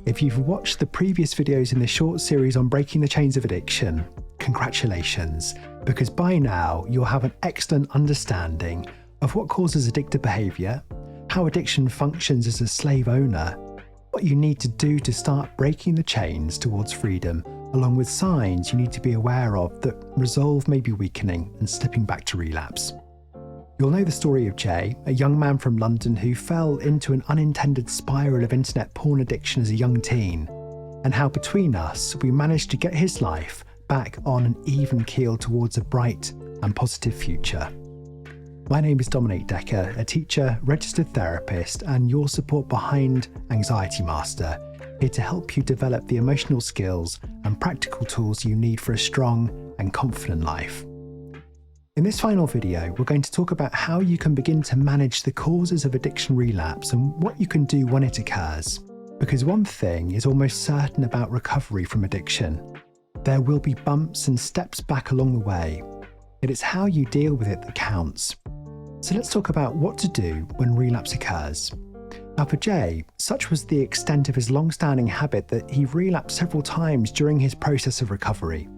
If you've watched the previous videos in the short series on breaking the chains of addiction, congratulations, because by now you'll have an excellent understanding of what causes addictive behaviour, how addiction functions as a slave owner, what you need to do to start breaking the chains towards freedom, along with signs you need to be aware of that resolve may be weakening and slipping back to relapse. You'll know the story of Jay, a young man from London who fell into an unintended spiral of internet porn addiction as a young teen, and how between us we managed to get his life back on an even keel towards a bright and positive future. My name is Dominic Decker, a teacher, registered therapist, and your support behind Anxiety Master, here to help you develop the emotional skills and practical tools you need for a strong and confident life. In this final video, we're going to talk about how you can begin to manage the causes of addiction relapse and what you can do when it occurs. Because one thing is almost certain about recovery from addiction: there will be bumps and steps back along the way. It is how you deal with it that counts. So let's talk about what to do when relapse occurs. Now for Jay, such was the extent of his long-standing habit that he relapsed several times during his process of recovery.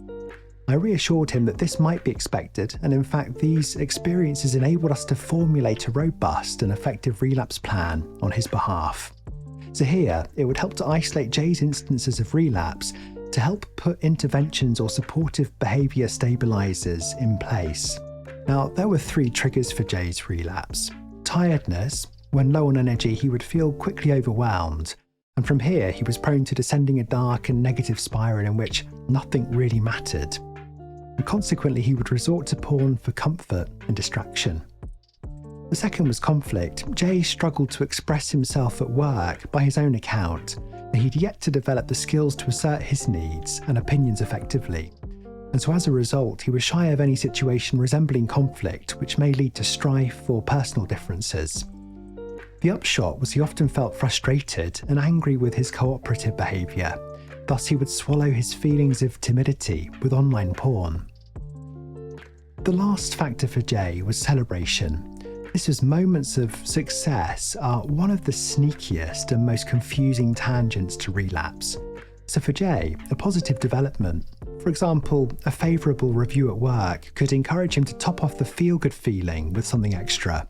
I reassured him that this might be expected, and in fact these experiences enabled us to formulate a robust and effective relapse plan on his behalf. So here, it would help to isolate Jay's instances of relapse to help put interventions or supportive behaviour stabilisers in place. Now, there were 3 triggers for Jay's relapse. Tiredness: when low on energy he would feel quickly overwhelmed, and from here he was prone to descending a dark and negative spiral in which nothing really mattered. And consequently he would resort to porn for comfort and distraction. The second was conflict. Jay struggled to express himself at work by his own account, and he'd yet to develop the skills to assert his needs and opinions effectively. And so as a result, he was shy of any situation resembling conflict, which may lead to strife or personal differences. The upshot was he often felt frustrated and angry with his cooperative behaviour. Thus he would swallow his feelings of timidity with online porn. The last factor for Jay was celebration. This was moments of success are one of the sneakiest and most confusing tangents to relapse. So for Jay, a positive development, for example, a favourable review at work, could encourage him to top off the feel-good feeling with something extra.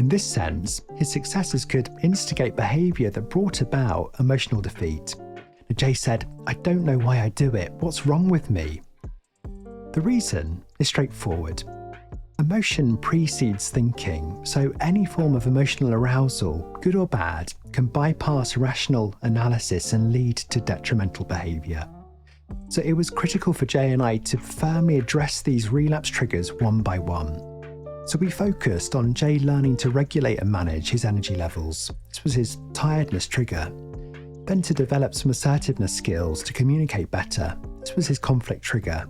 In this sense, his successes could instigate behaviour that brought about emotional defeat. Jay said, "I don't know why I do it. What's wrong with me?" The reason is straightforward. Emotion precedes thinking, so any form of emotional arousal, good or bad, can bypass rational analysis and lead to detrimental behaviour. So it was critical for Jay and I to firmly address these relapse triggers one by one. So we focused on Jay learning to regulate and manage his energy levels. This was his tiredness trigger. Then to develop some assertiveness skills to communicate better. This was his conflict trigger.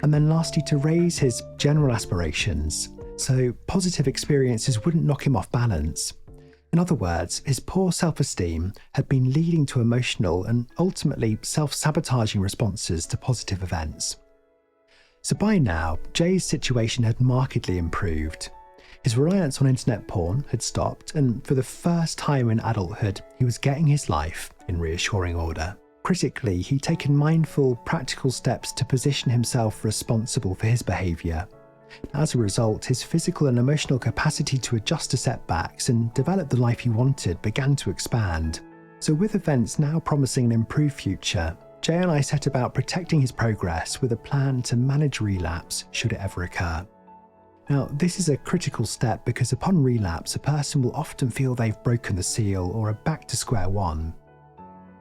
And then lastly, to raise his general aspirations, so positive experiences wouldn't knock him off balance. In other words, his poor self-esteem had been leading to emotional and ultimately self-sabotaging responses to positive events. So by now, Jay's situation had markedly improved. His reliance on internet porn had stopped, and for the first time in adulthood, he was getting his life in reassuring order. Critically, he'd taken mindful, practical steps to position himself responsible for his behaviour. As a result, his physical and emotional capacity to adjust to setbacks and develop the life he wanted began to expand. So with events now promising an improved future, Jay and I set about protecting his progress with a plan to manage relapse should it ever occur. Now, this is a critical step because upon relapse, a person will often feel they've broken the seal or are back to square one.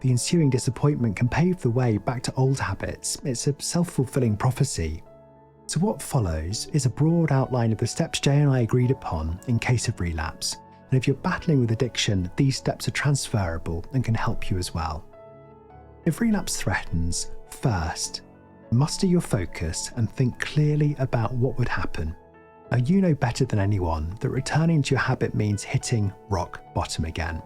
The ensuing disappointment can pave the way back to old habits. It's a self-fulfilling prophecy. So what follows is a broad outline of the steps Jay and I agreed upon in case of relapse. And if you're battling with addiction, these steps are transferable and can help you as well. If relapse threatens, first, muster your focus and think clearly about what would happen. Now you know better than anyone that returning to your habit means hitting rock bottom again.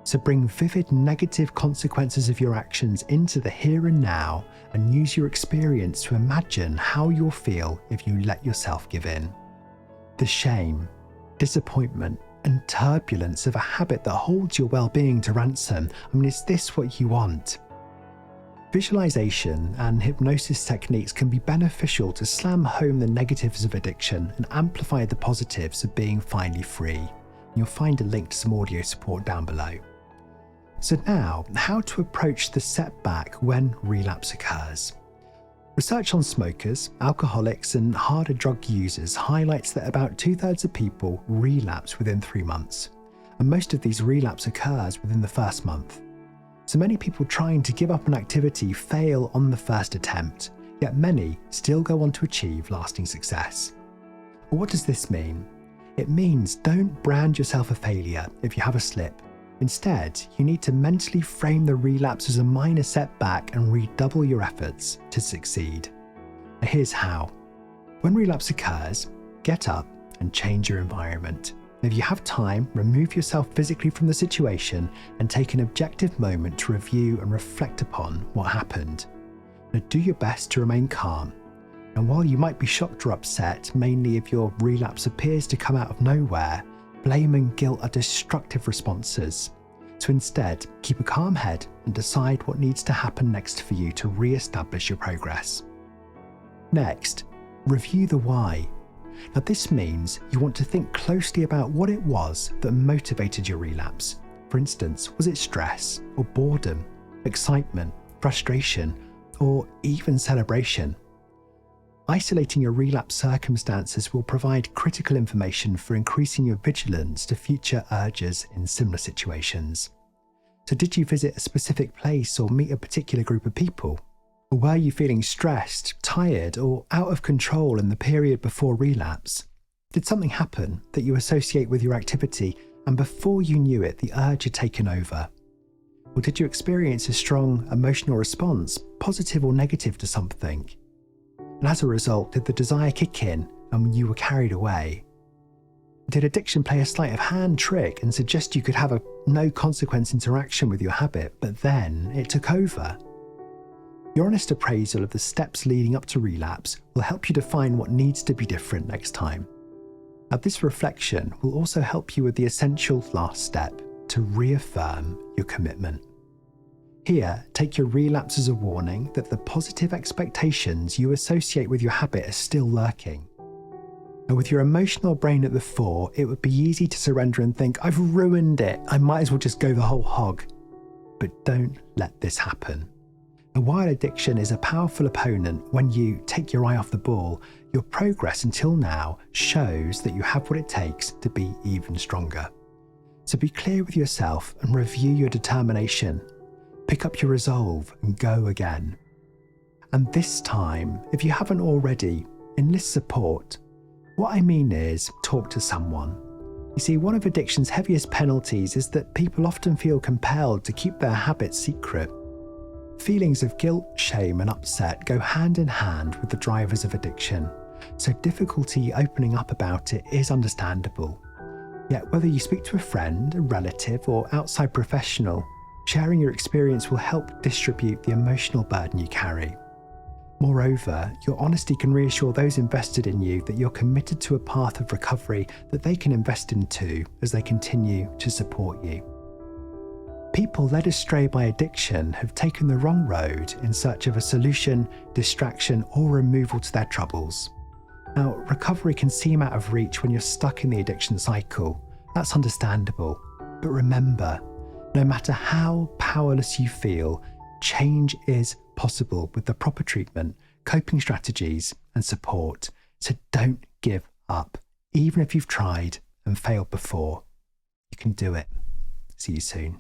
So bring vivid negative consequences of your actions into the here and now and use your experience to imagine how you'll feel if you let yourself give in. The shame, disappointment, and turbulence of a habit that holds your well-being to ransom. Is this what you want? Visualization and hypnosis techniques can be beneficial to slam home the negatives of addiction and amplify the positives of being finally free. You'll find a link to some audio support down below. So now, how to approach the setback when relapse occurs. Research on smokers, alcoholics and harder drug users highlights that about 2/3 of people relapse within 3 months, and most of these relapse occurs within the first month. So many people trying to give up an activity fail on the first attempt, yet many still go on to achieve lasting success. But what does this mean? It means don't brand yourself a failure if you have a slip. Instead, you need to mentally frame the relapse as a minor setback and redouble your efforts to succeed. Now here's how. When relapse occurs, get up and change your environment. If you have time, remove yourself physically from the situation and take an objective moment to review and reflect upon what happened. Now do your best to remain calm. And while you might be shocked or upset, mainly if your relapse appears to come out of nowhere, blame and guilt are destructive responses. So instead, keep a calm head and decide what needs to happen next for you to re-establish your progress. Next, review the why. Now this means you want to think closely about what it was that motivated your relapse. For instance, was it stress or boredom, excitement, frustration, or even celebration? Isolating your relapse circumstances will provide critical information for increasing your vigilance to future urges in similar situations. So did you visit a specific place or meet a particular group of people? Or were you feeling stressed, tired, or out of control in the period before relapse? Did something happen that you associate with your activity and before you knew it, the urge had taken over? Or did you experience a strong emotional response, positive or negative to something? And as a result, did the desire kick in and you were carried away? Did addiction play a sleight of hand trick and suggest you could have a no consequence interaction with your habit, but then it took over? Your honest appraisal of the steps leading up to relapse will help you define what needs to be different next time. Now, this reflection will also help you with the essential last step to reaffirm your commitment. Here, take your relapse as a warning that the positive expectations you associate with your habit are still lurking. Now, with your emotional brain at the fore, it would be easy to surrender and think, I've ruined it, I might as well just go the whole hog. But don't let this happen. And while addiction is a powerful opponent, when you take your eye off the ball, your progress until now shows that you have what it takes to be even stronger. So be clear with yourself and review your determination. Pick up your resolve and go again. And this time, if you haven't already, enlist support. What I mean is, talk to someone. You see, one of addiction's heaviest penalties is that people often feel compelled to keep their habits secret. Feelings of guilt, shame and upset go hand in hand with the drivers of addiction, so difficulty opening up about it is understandable. Yet whether you speak to a friend, a relative or outside professional, sharing your experience will help distribute the emotional burden you carry. Moreover, your honesty can reassure those invested in you that you're committed to a path of recovery that they can invest in too as they continue to support you. People led astray by addiction have taken the wrong road in search of a solution, distraction, or removal to their troubles. Now, recovery can seem out of reach when you're stuck in the addiction cycle. That's understandable. But remember, no matter how powerless you feel, change is possible with the proper treatment, coping strategies, and support. So don't give up. Even if you've tried and failed before, you can do it. See you soon.